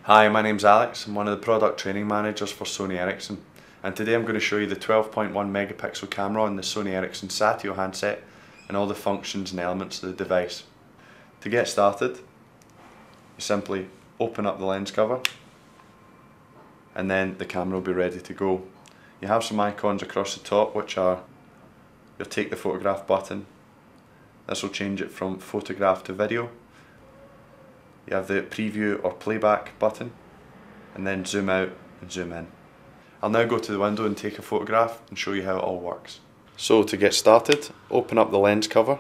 Hi, my name's Alex. I'm one of the product training managers for Sony Ericsson, and today I'm going to show you the 12.1 megapixel camera on the Sony Ericsson Satio handset and all the functions and elements of the device. To get started, you simply open up the lens cover and then the camera will be ready to go. You have some icons across the top which are your take the photograph button. This will change it from photograph to video. You have the preview or playback button, and then zoom out and zoom in. I'll now go to the window and take a photograph and show you how it all works. So to get started, open up the lens cover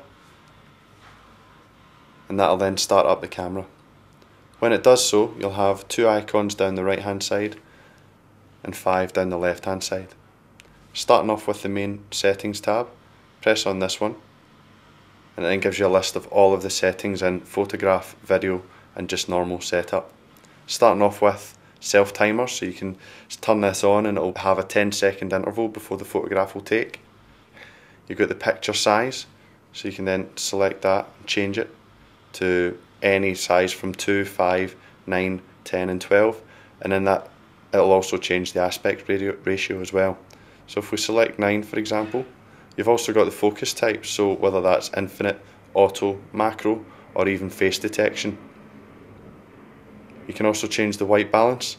and that'll then start up the camera. When it does so, you'll have two icons down the right hand side and 5 down the left hand side. Starting off with the main settings tab, press on this one and it then gives you a list of all of the settings in photograph, video and just normal setup. Starting off with self timer, so you can turn this on and it'll have a 10-second interval before the photograph will take. You've got the picture size, so you can then select that and change it to any size from 2, 5, 9, 10 and 12, and then that it'll also change the aspect ratio as well. So if we select 9 for example, you've also got the focus type, so whether that's infinite, auto, macro or even face detection. You can also change the white balance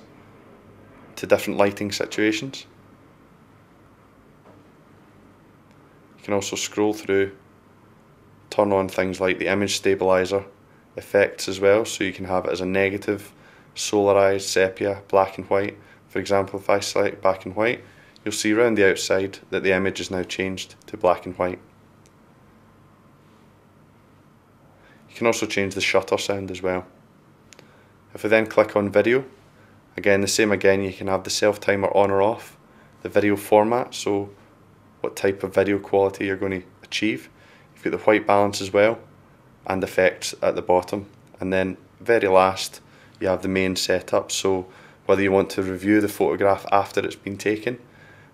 to different lighting situations. You can also scroll through, turn on things like the image stabilizer effects as well, so you can have it as a negative, solarized, sepia, black and white. For example, if I select black and white, you'll see around the outside that the image is now changed to black and white. You can also change the shutter sound as well. If we then click on video, again the same again, you can have the self timer on or off, the video format, so what type of video quality you're going to achieve. You've got the white balance as well and effects at the bottom, and then very last you have the main setup, so whether you want to review the photograph after it's been taken,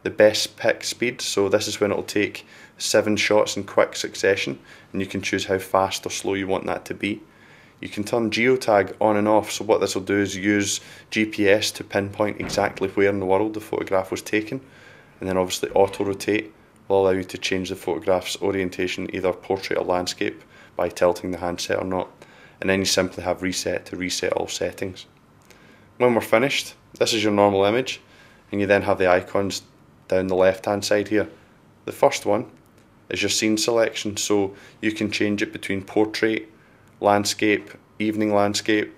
the best pick speed, so this is when it'll take 7 shots in quick succession and you can choose how fast or slow you want that to be. You can turn geotag on and off, so what this will do is use GPS to pinpoint exactly where in the world the photograph was taken, and then obviously auto rotate will allow you to change the photograph's orientation, either portrait or landscape, by tilting the handset or not, and then you simply have reset to reset all settings. When we're finished, this is your normal image, and you then have the icons down the left hand side here. The first one is your scene selection, so you can change it between portrait, landscape, evening landscape,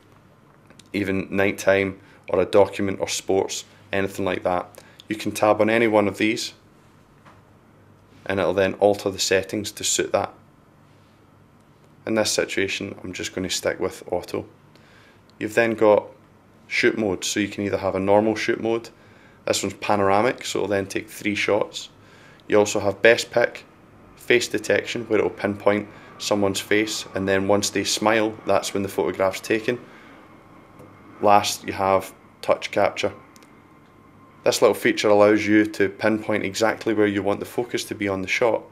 even nighttime or a document or sports, anything like that. You can tab on any one of these and it'll then alter the settings to suit that. In this situation I'm just going to stick with auto. You've then got shoot mode, so you can either have a normal shoot mode, this one's panoramic so it'll then take 3 shots. You also have best pick, face detection where it'll pinpoint someone's face, and then once they smile that's when the photograph's taken. Last you have touch capture. This little feature allows you to pinpoint exactly where you want the focus to be on the shot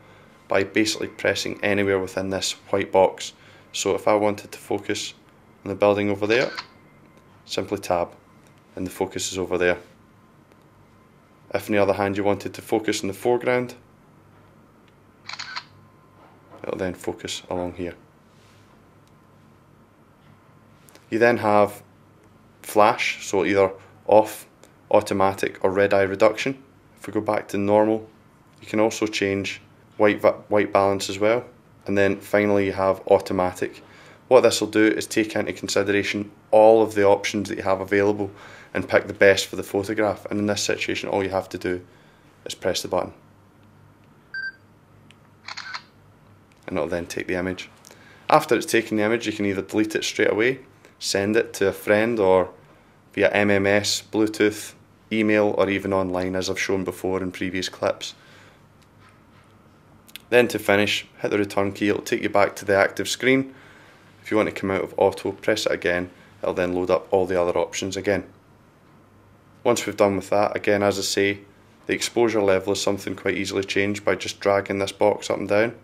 by basically pressing anywhere within this white box. So if I wanted to focus on the building over there, simply tab and the focus is over there. If on the other hand you wanted to focus in the foreground, it'll then focus along here. You then have flash, so either off, automatic or red eye reduction. If we go back to normal, you can also change white balance as well, and then finally you have automatic. What this will do is take into consideration all of the options that you have available and pick the best for the photograph, and in this situation all you have to do is press the button and it'll then take the image. After it's taken the image, you can either delete it straight away, send it to a friend, or via MMS, Bluetooth, email, or even online as I've shown before in previous clips. Then to finish, hit the return key, it'll take you back to the active screen. If you want to come out of auto, press it again, it'll then load up all the other options again. Once we've done with that, again as I say, the exposure level is something quite easily changed by just dragging this box up and down.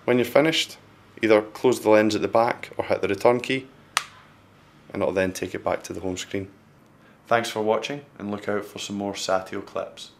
When you're finished, either close the lens at the back or hit the return key, and it'll then take it back to the home screen. Thanks for watching, and look out for some more Satio clips.